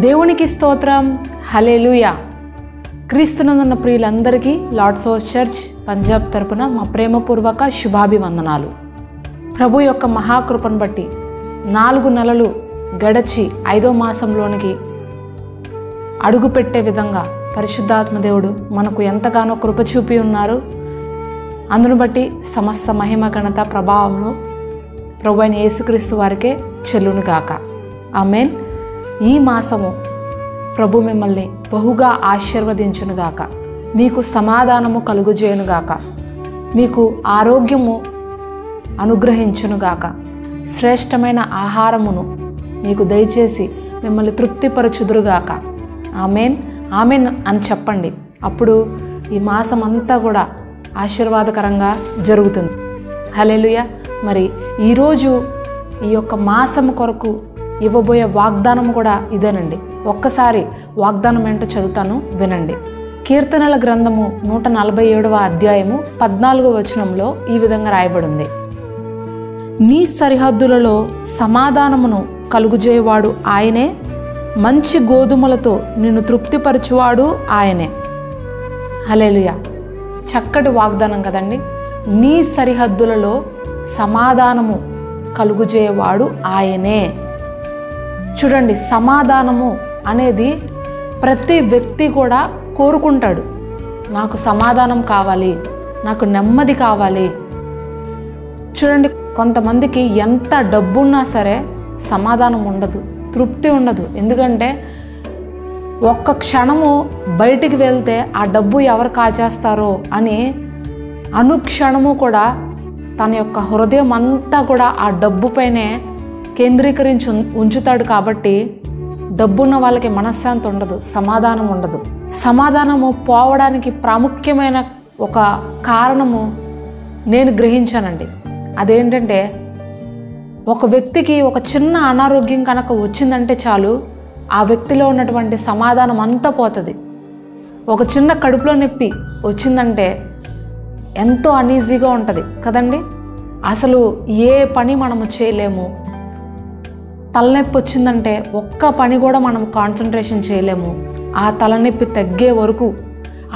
దేవునికి స్తోత్రం. హల్లెలూయా. క్రీస్తునందున్న ప్రియులందరికీ Lord's house church Punjab తరపున మా ప్రేమపూర్వక శుభాభివందనాలు. ప్రభు యొక్క మహాకృపను బట్టి 4 నెలలు గడచి 5వ మాసంలోనికి అడుగుపెట్టే విధంగా పరిశుద్ధాత్మ దేవుడు మనకు ఎంతగానో కృప చూపి ఉన్నారు. అందును బట్టి సమస్త మహిమ ఘనత ప్రభావమును ప్రభు అయిన యేసుక్రీస్తు వారికే చెల్లునుగాక. ఆమేన్. ఈ మాసము ప్రభు మిమ్మల్ని బహుగా ఆశీర్వదించునుగాక, మీకు సమాధానము కలుగుజేయునుగాక, మీకు ఆరోగ్యము అనుగ్రహించునుగాక, శ్రేష్టమైన ఆహారమును మీకు దయచేసి మిమ్మల్ని తృప్తిపరచుదురుగాక. ఆమేన్ ఆమేన్ అని చెప్పండి. అప్పుడు ఈ మాసం అంతా కూడా ఆశీర్వాదకరంగా జరుగుతుంది. హల్లెలూయా. మరి ఈరోజు ఈ యొక్క మాసం కొరకు ఇవ్వబోయే వాగ్దానం కూడా ఇదేనండి. ఒక్కసారి వాగ్దానం ఏంటో చదువుతాను, వినండి. కీర్తనల గ్రంథము 147వ అధ్యాయము 14వ వచనంలో ఈ విధంగా రాయబడింది: నీ సరిహద్దులలో సమాధానమును కలుగుజేయవాడు ఆయనే, మంచి గోధుమలతో నిన్ను తృప్తిపరచువాడు ఆయనే. హల్లెలూయా. చక్కటి వాగ్దానం కదండి. నీ సరిహద్దులలో సమాధానము కలుగుజేయవాడు ఆయనే. చూడండి, సమాధానము అనేది ప్రతి వ్యక్తి కూడా కోరుకుంటాడు. నాకు సమాధానం కావాలి, నాకు నెమ్మది కావాలి. చూడండి, కొంతమందికి ఎంత డబ్బున్నా సరే సమాధానం ఉండదు, తృప్తి ఉండదు. ఎందుకంటే ఒక్క క్షణము బయటికి వెళ్తే ఆ డబ్బు ఎవరు కాజేస్తారో అని అనుక్షణము కూడా తన యొక్క హృదయం అంతా కూడా ఆ డబ్బు పైనే కేంద్రీకరించి ఉంచుతాడు. కాబట్టి డబ్బున్న వాళ్ళకి మనశ్శాంతి ఉండదు, సమాధానం ఉండదు. సమాధానము పోవడానికి ప్రాముఖ్యమైన ఒక కారణము నేను గ్రహించానండి. అదేంటంటే, ఒక వ్యక్తికి ఒక చిన్న అనారోగ్యం కనుక వచ్చిందంటే చాలు, ఆ వ్యక్తిలో ఉన్నటువంటి సమాధానం అంతా పోతుంది. ఒక చిన్న కడుపులో నొప్పి వచ్చిందంటే ఎంతో అనీజీగా ఉంటుంది కదండి. అసలు ఏ పని మనము చేయలేము. తలనొప్పి వచ్చిందంటే ఒక్క పని కూడా మనం కాన్సన్ట్రేషన్ చేయలేము. ఆ తలనొప్పి తగ్గే వరకు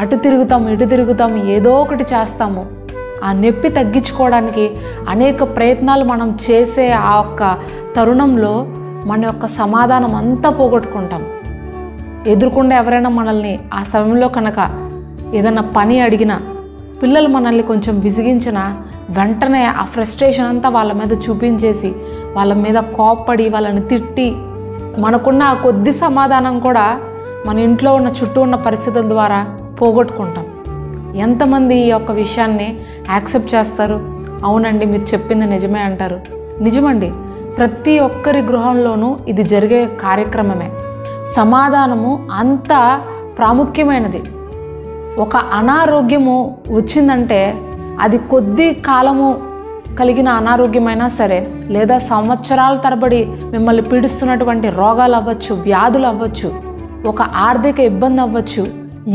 అటు తిరుగుతాము, ఇటు తిరుగుతాము, ఏదో ఒకటి చేస్తాము. ఆ నొప్పి తగ్గించుకోవడానికి అనేక ప్రయత్నాలు మనం చేసే ఆ ఒక్క తరుణంలో మన యొక్క సమాధానం అంతా పోగొట్టుకుంటాం. ఎదురుకుండా ఎవరైనా మనల్ని ఆ సమయంలో కనుక ఏదైనా పని అడిగినా, పిల్లలు మనల్ని కొంచెం విసిగించినా వెంటనే ఆ ఫ్రస్ట్రేషన్ అంతా వాళ్ళ మీద చూపించేసి, వాళ్ళ మీద కోప్పడి, వాళ్ళని తిట్టి, మనకున్న ఆ కొద్ది సమాధానం కూడా మన ఇంట్లో ఉన్న చుట్టూ ఉన్న పరిస్థితుల ద్వారా పోగొట్టుకుంటాం. ఎంతమంది ఈ యొక్క విషయాన్ని యాక్సెప్ట్ చేస్తారు? అవునండి, మీరు చెప్పింది నిజమే అంటారు. నిజమండి, ప్రతి ఒక్కరి గృహంలోనూ ఇది జరిగే కార్యక్రమమే. సమాధానము అంత ప్రాముఖ్యమైనది. ఒక అనారోగ్యము వచ్చిందంటే అది కొద్ది కాలము కలిగిన అనారోగ్యమైనా సరే, లేదా సంవత్సరాల తరబడి మిమ్మల్ని పీడిస్తున్నటువంటి రోగాలు అవ్వచ్చు, వ్యాధులు అవ్వచ్చు, ఒక ఆర్థిక ఇబ్బంది అవ్వచ్చు,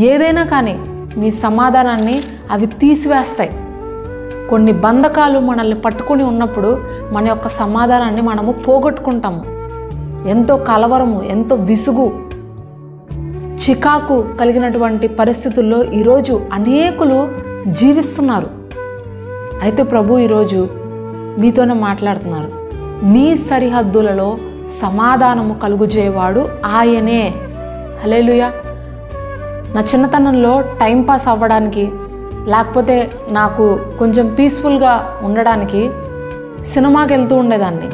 ఏదైనా కానీ మీ సమాధానాన్ని అవి తీసివేస్తాయి. కొన్ని బంధకాలు మనల్ని పట్టుకుని ఉన్నప్పుడు మన యొక్క సమాధానాన్ని మనము పోగొట్టుకుంటాము. ఎంతో కలవరము, ఎంతో విసుగు, చికాకు కలిగినటువంటి పరిస్థితుల్లో ఈరోజు అనేకులు జీవిస్తున్నారు. అయితే ప్రభు ఈరోజు మీతోనే మాట్లాడుతున్నారు. నీ సరిహద్దులలో సమాధానము కలుగుజేవాడు ఆయనే. హల్లెలూయా. నా చిన్నతనంలో టైంపాస్ అవ్వడానికి, లేకపోతే నాకు కొంచెం పీస్ఫుల్గా ఉండడానికి సినిమాకి వెళ్తూ ఉండేదాన్ని,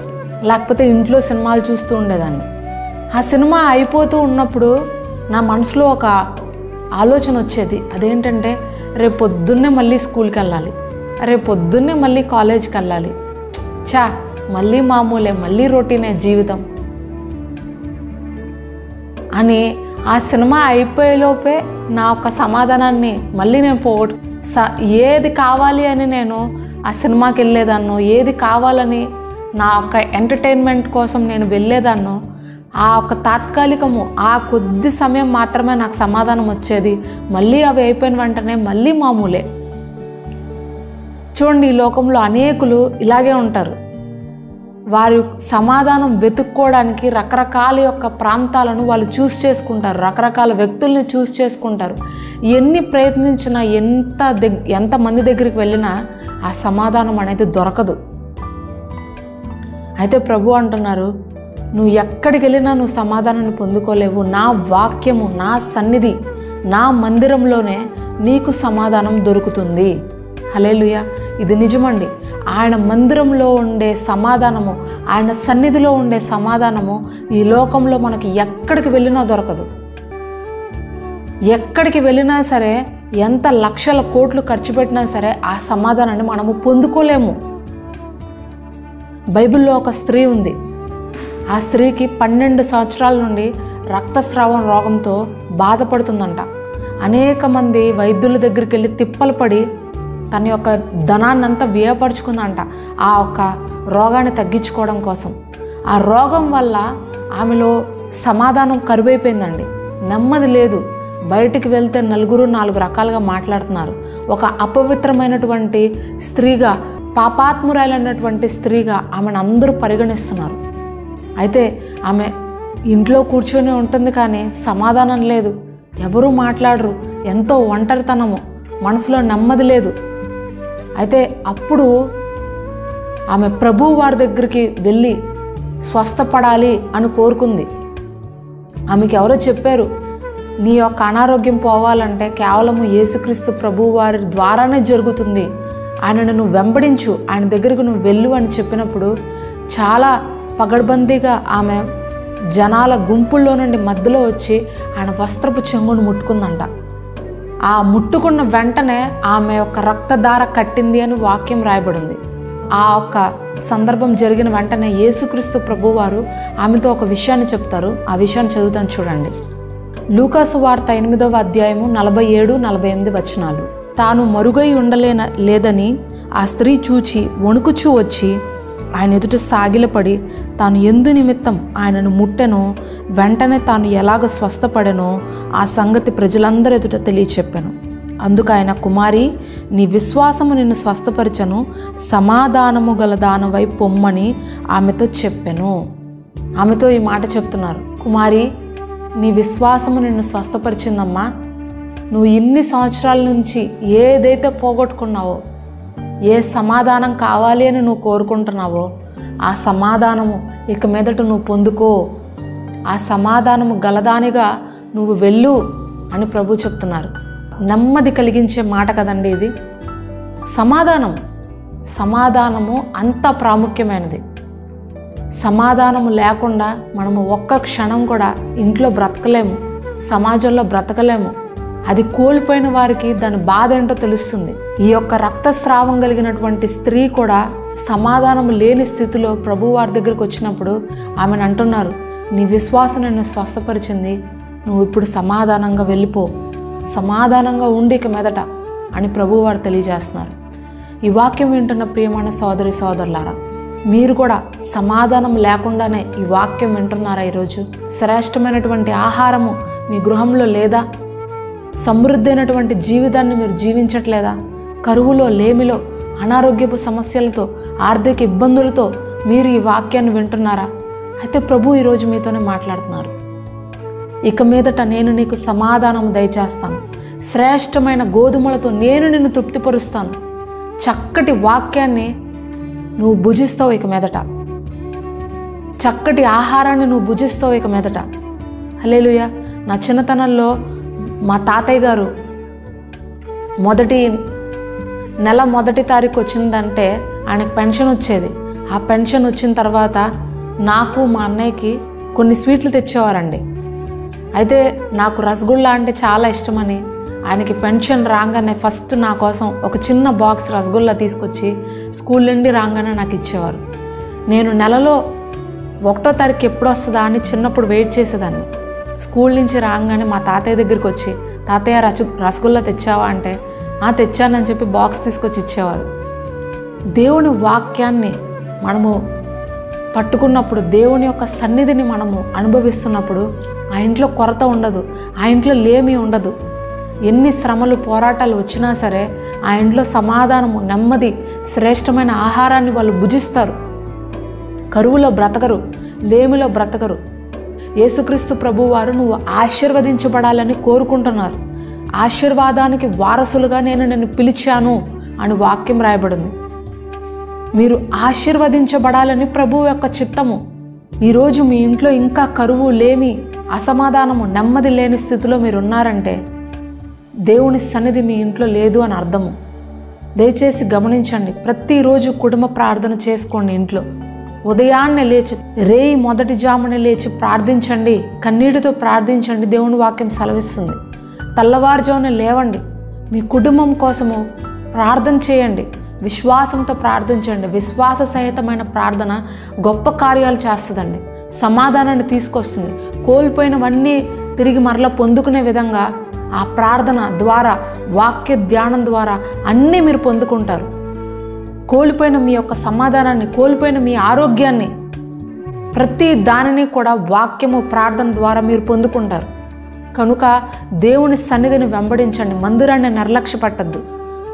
లేకపోతే ఇంట్లో సినిమాలు చూస్తూ ఉండేదాన్ని. ఆ సినిమా అయిపోతూ ఉన్నప్పుడు నా మనసులో ఒక ఆలోచన వచ్చేది. అదేంటంటే, రేపు పొద్దున్నే మళ్ళీ స్కూల్కి వెళ్ళాలి, రేపు పొద్దున్నే మళ్ళీ కాలేజ్కి వెళ్ళాలి, మళ్ళీ మామూలే, మళ్ళీ రొటీనే జీవితం అని ఆ సినిమా అయిపోయేలోపే నా యొక్క సమాధానాన్ని మళ్ళీ నేను ఏది కావాలి అని నేను ఆ సినిమాకి వెళ్ళేదాన్నో, ఏది కావాలని నా యొక్క ఎంటర్టైన్మెంట్ కోసం నేను వెళ్ళేదాన్నో, ఆ ఒక తాత్కాలికము, ఆ కొద్ది సమయం మాత్రమే నాకు సమాధానం వచ్చేది. మళ్ళీ అవి అయిపోయిన వెంటనే మళ్ళీ మామూలే. చూడండి, ఈ లోకంలో అనేకులు ఇలాగే ఉంటారు. వారి సమాధానం వెతుక్కోవడానికి రకరకాల యొక్క ప్రాంతాలను వాళ్ళు చూస్ చేసుకుంటారు, రకరకాల వ్యక్తుల్ని చూస్ చేసుకుంటారు. ఎన్ని ప్రయత్నించినా, ఎంతమంది దగ్గరికి వెళ్ళినా ఆ సమాధానం అనేది దొరకదు. అయితే ప్రభు అంటున్నారు, నువ్వు ఎక్కడికి వెళ్ళినా నువ్వు సమాధానాన్ని పొందుకోలేవు. నా వాక్యము, నా సన్నిధి, నా మందిరంలోనే నీకు సమాధానం దొరుకుతుంది. హల్లెలూయా. ఇది నిజమండి. ఆయన మందిరంలో ఉండే సమాధానము, ఆయన సన్నిధిలో ఉండే సమాధానము ఈ లోకంలో మనకి ఎక్కడికి వెళ్ళినా దొరకదు. ఎక్కడికి వెళ్ళినా సరే, ఎంత లక్షల కోట్లు ఖర్చు పెట్టినా సరే ఆ సమాధానాన్ని మనము పొందుకోలేము. బైబిల్లో ఒక స్త్రీ ఉంది. ఆ స్త్రీకి 12 సంవత్సరాల నుండి రక్తస్రావం రోగంతో బాధపడుతుందంట. అనేక మంది వైద్యుల దగ్గరికి వెళ్ళి తిప్పలు పడి తన యొక్క ధనాన్నంతా వ్యయపరుచుకుందంట ఆ ఒక్క రోగాన్ని తగ్గించుకోవడం కోసం. ఆ రోగం వల్ల ఆమెలో సమాధానం కరువైపోయిందండి. నెమ్మది లేదు. బయటికి వెళ్తే నలుగురు 4 రకాలుగా మాట్లాడుతున్నారు. ఒక అపవిత్రమైనటువంటి స్త్రీగా, పాపాత్మురాలైనటువంటి స్త్రీగా ఆమెను అందరూ పరిగణిస్తున్నారు. అయితే ఆమె ఇంట్లో కూర్చొని ఉంటుంది, కానీ సమాధానం లేదు. ఎవరూ మాట్లాడరు. ఎంతో ఒంటరితనము, మనసులో నెమ్మది లేదు. అయితే అప్పుడు ఆమె ప్రభువు వారి దగ్గరికి వెళ్ళి స్వస్థపడాలి అని కోరుకుంది. ఆమెకి ఎవరో చెప్పారు, నీ యొక్క అనారోగ్యం పోవాలంటే కేవలము యేసుక్రీస్తు ప్రభువు వారి ద్వారానే జరుగుతుంది, ఆయనను నువ్వు వెంబడించు, ఆయన దగ్గరకు నువ్వు వెళ్ళు అని చెప్పినప్పుడు చాలా పగడ్బందీగా ఆమె జనాల గుంపుల్లో నుండి మధ్యలో వచ్చి ఆయన వస్త్రపు చెంగును ముట్టుకుందంట. ఆ ముట్టుకున్న వెంటనే ఆమె యొక్క రక్తధార కట్టింది అని వాక్యం రాయబడింది. ఆ ఒక్క సందర్భం జరిగిన వెంటనే యేసుక్రీస్తు ప్రభువారు ఆమెతో ఒక విషయాన్ని చెప్తారు. ఆ విషయాన్ని చదువుతాను చూడండి. లూకాసు వార్త 8వ అధ్యాయము 47-48 వచనాలు. తాను మరుగై లేదని ఆ స్త్రీ చూచి వణుకుచూ వచ్చి ఆయన ఎదుట సాగిలపడి తాను ఎందు నిమిత్తం ఆయనను ముట్టెనో, వెంటనే తాను ఎలాగ స్వస్థపడెనో ఆ సంగతి ప్రజలందరి ఎదుట తెలియచెప్పాను. అందుకు ఆయన, కుమారి, నీ విశ్వాసము నిన్ను స్వస్థపరిచను, సమాధానము గల దానవై పొమ్మని ఆమెతో చెప్పెను. ఆమెతో ఈ మాట చెప్తున్నారు, కుమారి, నీ విశ్వాసము నిన్ను స్వస్థపరిచిందమ్మా. నువ్వు ఇన్ని సంవత్సరాల నుంచి ఏదైతే పోగొట్టుకున్నావో, ఏ సమాధానం కావాలి అని నువ్వు కోరుకుంటున్నావో ఆ సమాధానము ఇక మీదట నువ్వు పొందుకో. ఆ సమాధానము గలదానిగా నువ్వు వెళ్ళు అని ప్రభు చెప్తున్నారు. నెమ్మది కలిగించే మాట కదండి ఇది. సమాధానము అంత ప్రాముఖ్యమైనది. సమాధానము లేకుండా మనము ఒక్క క్షణం కూడా ఇంట్లో బ్రతకలేము, సమాజంలో బ్రతకలేము. అది కోల్పోయిన వారికి దాని బాధ ఏంటో తెలుస్తుంది. ఈ యొక్క రక్తస్రావం కలిగినటువంటి స్త్రీ కూడా సమాధానం లేని స్థితిలో ప్రభు వారి దగ్గరికి వచ్చినప్పుడు ఆమెను అంటున్నారు, నీ విశ్వాసం నిన్ను స్వస్థపరిచింది, నువ్వు ఇప్పుడు సమాధానంగా వెళ్ళిపో, సమాధానంగా ఉండి ఇక మీదట అని ప్రభు వారు తెలియజేస్తున్నారు. ఈ వాక్యం వింటున్న ప్రియమైన సోదరి సోదరులారా, మీరు కూడా సమాధానం లేకుండానే ఈ వాక్యం వింటున్నారా? ఈరోజు శ్రేష్టమైనటువంటి ఆహారము మీ గృహంలో లేదా? సమృద్ధి అయినటువంటి జీవితాన్ని మీరు జీవించట్లేదా? కరువులో, లేమిలో, అనారోగ్యపు సమస్యలతో, ఆర్థిక ఇబ్బందులతో మీరు ఈ వాక్యాన్ని వింటున్నారా? అయితే ప్రభు ఈరోజు మీతోనే మాట్లాడుతున్నారు. ఇక మీదట నేను నీకు సమాధానం దయచేస్తాను, శ్రేష్టమైన గోధుమలతో నేను నిన్ను తృప్తిపరుస్తాను, చక్కటి వాక్యాన్ని నువ్వు భుజిస్తావు ఇక మీదట, చక్కటి ఆహారాన్ని నువ్వు భుజిస్తావు ఇక మీదట. హల్లెలూయా. నా చిన్నతనంలో మా తాతయ్య గారు నెల 1వ తారీఖు వచ్చిందంటే ఆయనకు పెన్షన్ వచ్చేది. ఆ పెన్షన్ వచ్చిన తర్వాత నాకు, మా అన్నయ్యకి కొన్ని స్వీట్లు తెచ్చేవారండి. అయితే నాకు రసగుల్లా అంటే చాలా ఇష్టమని ఆయనకి పెన్షన్ రాగానే ఫస్ట్ నా కోసం ఒక చిన్న బాక్స్ రసగుల్లా తీసుకొచ్చి స్కూల్ నుండి రాగానే నాకు ఇచ్చేవారు. నేను నెలలో 1వ తారీఖు ఎప్పుడు వస్తుందా అని చిన్నప్పుడు వెయిట్ చేసేదాన్ని. స్కూల్ నుంచి రాగానే మా తాతయ్య దగ్గరికి వచ్చి, తాతయ్య రసగుల్లా తెచ్చావా అంటే, తెచ్చానని చెప్పి బాక్స్ తీసుకొచ్చి ఇచ్చేవారు. దేవుని వాక్యాన్ని మనము పట్టుకున్నప్పుడు, దేవుని యొక్క సన్నిధిని మనము అనుభవిస్తున్నప్పుడు ఆ ఇంట్లో కొరత ఉండదు, ఆ ఇంట్లో లేమి ఉండదు. ఎన్ని శ్రమలు, పోరాటాలు వచ్చినా సరే ఆ ఇంట్లో సమాధానము, నెమ్మది, శ్రేష్టమైన ఆహారాన్ని వాళ్ళు భుజిస్తారు. కరువులో బ్రతకరు, లేమిలో బ్రతకరు. యేసుక్రీస్తు ప్రభువారు నువ్వు ఆశీర్వదించబడాలని కోరుకుంటున్నారు. ఆశీర్వాదానికి వారసులుగా నేను నిన్ను పిలిచాను అని వాక్యం రాయబడింది. మీరు ఆశీర్వదించబడాలని ప్రభువు యొక్క చిత్తము. ఈరోజు మీ ఇంట్లో ఇంకా కరువు, లేమి, అసమాధానము, నెమ్మది లేని స్థితిలో మీరు ఉన్నారంటే దేవుని సన్నిధి మీ ఇంట్లో లేదు అని అర్థము. దయచేసి గమనించండి. ప్రతిరోజు కుటుంబ ప్రార్థన చేసుకోండి. ఇంట్లో ఉదయాన్నే లేచి, రేయి మొదటి జామునే లేచి ప్రార్థించండి. కన్నీటితో ప్రార్థించండి. దేవుని వాక్యం సెలవిస్తుంది. తెల్లవారుజామున లేవండి. మీ కుటుంబం కోసము ప్రార్థన చేయండి. విశ్వాసంతో ప్రార్థించండి. విశ్వాస సహితమైన ప్రార్థన గొప్ప కార్యాలు చేస్తుందండి. సమాధానాన్ని తీసుకొస్తుంది. కోల్పోయినవన్నీ తిరిగి మరలా పొందుకునే విధంగా ఆ ప్రార్థన ద్వారా, వాక్య ధ్యానం ద్వారా అన్నీ మీరు పొందుకుంటారు. కోల్పోయిన మీ యొక్క సమాధానాన్ని, కోల్పోయిన మీ ఆరోగ్యాన్ని, ప్రతి దానిని కూడా వాక్యము, ప్రార్థన ద్వారా మీరు పొందుకుంటారు. కనుక దేవుని సన్నిధిని వెంబడించండి. మందిరాన్ని నిర్లక్ష్య పట్టద్దు.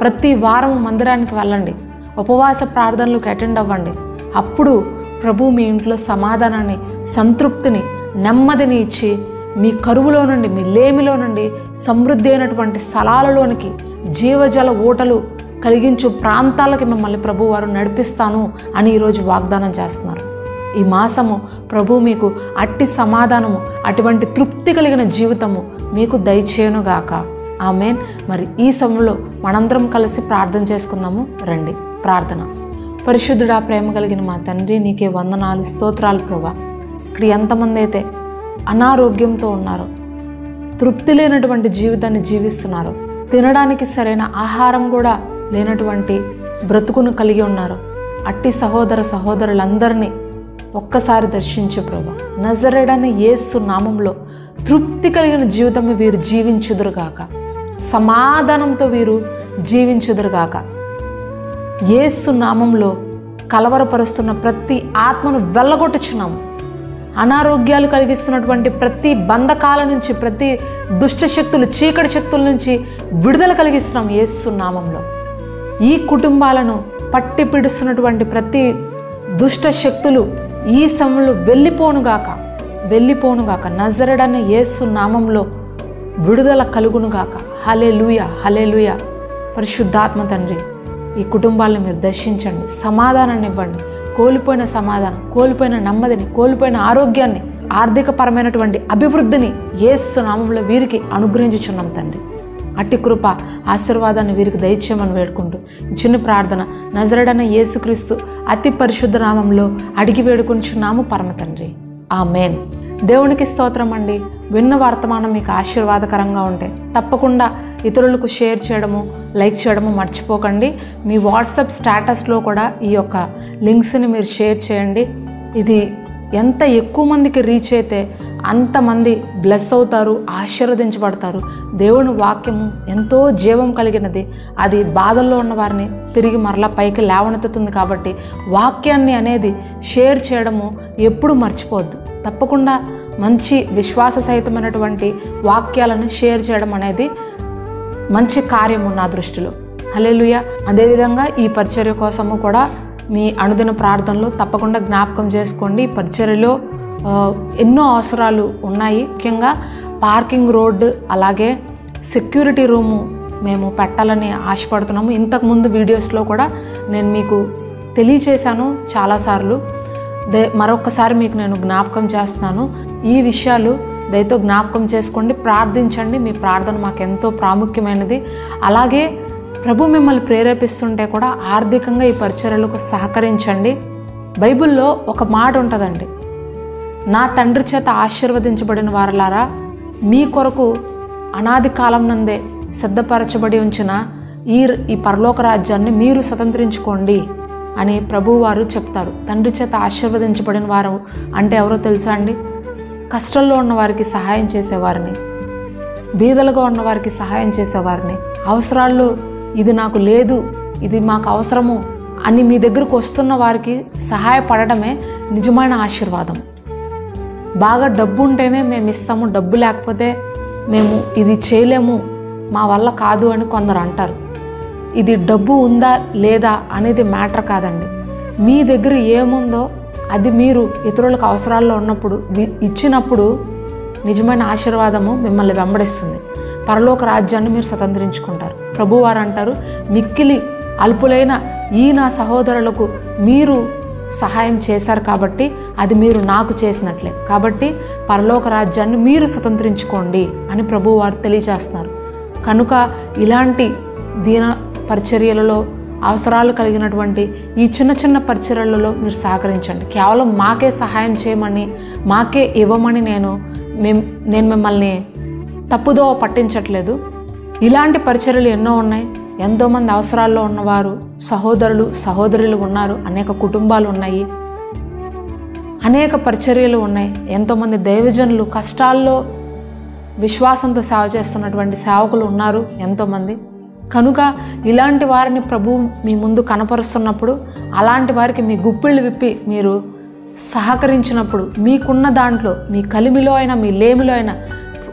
ప్రతి వారం మందిరానికి వెళ్ళండి. ఉపవాస ప్రార్థనలకు అటెండ్ అవ్వండి. అప్పుడు ప్రభు మీ ఇంట్లో సమాధానాన్ని, సంతృప్తిని, నెమ్మదిని ఇచ్చి మీ కరువులో నుండి, మీ లేమిలో నుండి సమృద్ధి అయినటువంటి స్థలాలలోనికి, జీవజల ఊటలు కలిగించు ప్రాంతాలకి మిమ్మల్ని ప్రభు వారు నడిపిస్తాను అని ఈరోజు వాగ్దానం చేస్తున్నారు. ఈ మాసము ప్రభు మీకు అట్టి సమాధానము, అటువంటి తృప్తి కలిగిన జీవితము మీకు దయచేయునుగాక. ఆమేన్. మరి ఈ సమయంలో మనందరం కలిసి ప్రార్థన చేసుకుందాము. రండి. ప్రార్థన. పరిశుద్ధుడా, ప్రేమ కలిగిన మా తండ్రి, నీకే వందనాలు, స్తోత్రాలు ప్రభా. ఇక్కడ ఎంతమంది అయితే అనారోగ్యంతో ఉన్నారో, తృప్తి లేనటువంటి జీవితాన్ని జీవిస్తున్నారు, తినడానికి సరైన ఆహారం కూడా లేనటువంటి బ్రతుకును కలిగి ఉన్నారు, అట్టి సహోదర సహోదరులందరినీ ఒక్కసారి దర్శించు ప్రభా. నజరేయుడైన యేసు నామంలో తృప్తి కలిగిన జీవితం వీరు జీవించుదురుగాక. సమాధానంతో వీరు జీవించుదురుగాక. యేసు నామంలో కలవరపరుస్తున్న ప్రతి ఆత్మను వెళ్ళగొట్టుచున్నాము. అనారోగ్యాలు కలిగిస్తున్నటువంటి ప్రతి బంధకాల నుంచి, ప్రతి దుష్ట శక్తులు, చీకటి శక్తుల నుంచి విడుదల కలిగిస్తున్నాం యేసు నామంలో. ఈ కుటుంబాలను పట్టి పిడుస్తున్నటువంటి ప్రతి దుష్ట శక్తులు ఈ సమయంలో వెళ్ళిపోనుగాక. నజరేయుడైన యేసు నామంలో విడుదల కలుగునుగాక. హల్లెలూయా, హల్లెలూయా. పరిశుద్ధాత్మ తండ్రి, ఈ కుటుంబాలను మీరు దర్శించండి. సమాధానాన్ని ఇవ్వండి. కోల్పోయిన సమాధానం, కోల్పోయిన నెమ్మదిని, కోల్పోయిన ఆరోగ్యాన్ని, ఆర్థికపరమైనటువంటి అభివృద్ధిని యేసు నామంలో వీరికి అనుగ్రహించుచున్నాం తండ్రి. అట్టి కృప, ఆశీర్వాదాన్ని వీరికి దయచేయమని వేడుకుంటూ ఈ చిన్న ప్రార్థన నజరేయుడైన యేసుక్రీస్తు అతి పరిశుద్ధ నామంలో అడిగి వేడుకుంటున్నాము పరమ తండ్రి. ఆమేన్. దేవునికి స్తోత్రం అండి. విన్న వర్తమానం మీకు ఆశీర్వాదకరంగా ఉంటే తప్పకుండా ఇతరులకు షేర్ చేయడము, లైక్ చేయడము మర్చిపోకండి. మీ వాట్సాప్ స్టేటస్లో కూడా ఈ యొక్క లింక్స్ని మీరు షేర్ చేయండి. ఇది ఎంత ఎక్కువ మందికి రీచ్ అయితే అంతమంది బ్లెస్ అవుతారు, ఆశీర్వదించబడతారు. దేవుని వాక్యము ఎంతో జీవం కలిగినది. అది బాధల్లో ఉన్న వారిని తిరిగి మరలా పైకి లేవనెత్తుతుంది. కాబట్టి వాక్యాన్ని అనేది షేర్ చేయడము ఎప్పుడు మర్చిపోవద్దు. తప్పకుండా మంచి విశ్వాస సహితమైనటువంటి వాక్యాలను షేర్ చేయడం అనేది మంచి కార్యము నా దృష్టిలో. హల్లెలూయా. అదేవిధంగా ఈ పరిచర్య కోసము కూడా మీ అనుదిన ప్రార్థనలో తప్పకుండా జ్ఞాపకం చేసుకోండి. ఈ పరిచర్యలో ఎన్నో అవసరాలు ఉన్నాయి. ముఖ్యంగా పార్కింగ్ రోడ్డు, అలాగే సెక్యూరిటీ రూము మేము పెట్టాలని ఆశపడుతున్నాము. ఇంతకుముందు వీడియోస్లో కూడా నేను మీకు తెలియచేశాను చాలాసార్లు. మరొకసారి మీకు నేను జ్ఞాపకం చేస్తున్నాను. ఈ విషయాలు దయతో జ్ఞాపకం చేసుకోండి, ప్రార్థించండి. మీ ప్రార్థన మాకు ఎంతో ప్రాముఖ్యమైనది. అలాగే ప్రభు మిమ్మల్ని ప్రేరేపిస్తుంటే కూడా ఆర్థికంగా ఈ పరిచర్యలకు సహకరించండి. బైబిల్లో ఒక మాట ఉంటుందండి, నా తండ్రి చేత ఆశీర్వదించబడిన వారలారా, మీ కొరకు అనాది కాలం నందే సిద్ధపరచబడి ఉంచిన ఈ పరలోక రాజ్యాన్ని మీరు స్వతంత్రించుకోండి అని ప్రభువారు చెప్తారు. తండ్రి చేత ఆశీర్వదించబడిన వారు అంటే ఎవరో తెలుసా అండి? కష్టంలో ఉన్న వారికి సహాయం చేసేవారిని, బీదలుగా ఉన్న వారికి సహాయం చేసేవారిని, అవసరాల్లో ఇది నాకు లేదు, ఇది మాకు అవసరము అని మీ దగ్గరకు వస్తున్న వారికి సహాయపడటమే నిజమైన ఆశీర్వాదం. బాగా డబ్బు ఉంటేనే మేము ఇస్తాము, డబ్బు లేకపోతే మేము ఇది చేయలేము, మా వల్ల కాదు అని కొందరు అంటారు. ఇది డబ్బు ఉందా లేదా అనేది మ్యాటర్ కాదండి. మీ దగ్గర ఏముందో అది మీరు ఇతరులకు అవసరాల్లో ఉన్నప్పుడు ఇచ్చినప్పుడు నిజమైన ఆశీర్వాదము మిమ్మల్ని వెంబడిస్తుంది. పరలోక రాజ్యాన్ని మీరు స్వతంత్రించుకుంటారు. ప్రభువారు అంటారు, మిక్కిలి అల్పులైన ఈ నా సహోదరులకు మీరు సహాయం చేశారు కాబట్టి అది మీరు నాకు చేసినట్లే. కాబట్టి పరలోక రాజ్యాన్ని మీరు స్వతంత్రించుకోండి అని ప్రభువారు తెలియజేస్తున్నారు. కనుక ఇలాంటి దీన పరిచర్యలలో అవసరాలు కలిగినటువంటి ఈ చిన్న చిన్న పరిచర్యలలో మీరు సహకరించండి. కేవలం మాకే సహాయం చేయమని, మాకే ఇవ్వమని నేను మిమ్మల్ని తప్పుదోవ పట్టించట్లేదు. ఇలాంటి పరిచర్యలు ఎన్నో ఉన్నాయి. ఎంతోమంది అవసరాల్లో ఉన్నవారు సహోదరులు సహోదరులు ఉన్నారు. అనేక కుటుంబాలు ఉన్నాయి, అనేక పరిచర్యలు ఉన్నాయి. ఎంతోమంది దైవజనులు కష్టాల్లో విశ్వాసంతో సేవ చేస్తున్నటువంటి సేవకులు ఉన్నారు ఎంతోమంది. కనుక ఇలాంటి వారిని ప్రభు మీ ముందు కనపరుస్తున్నప్పుడు, అలాంటి వారికి మీ గుప్పిళ్ళు విప్పి మీరు సహకరించినప్పుడు, మీకున్న దాంట్లో మీ కలిమిలో అయినా మీ లేమిలో అయినా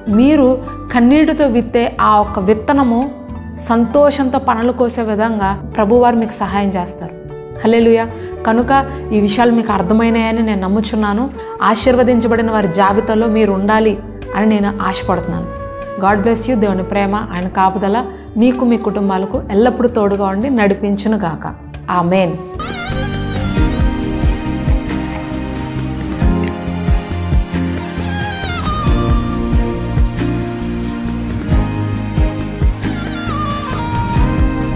మీరు కన్నీటితో విత్తే ఆ ఒక్క విత్తనము సంతోషంతో పనులు కోసే విధంగా ప్రభువారు మీకు సహాయం చేస్తారు. హల్లెలూయా. కనుక ఈ విషయాలు మీకు అర్థమైనాయని నేను నమ్ముచున్నాను. ఆశీర్వదించబడిన వారి జాబితాలో మీరు ఉండాలి అని నేను ఆశపడుతున్నాను. God bless you. దేవుని ప్రేమ, ఆయన కాపుదల మీకు మీ కుటుంబాలకు ఎల్లప్పుడూ తోడుగా ఉండి నడిపించును గాక. ఆమేన్.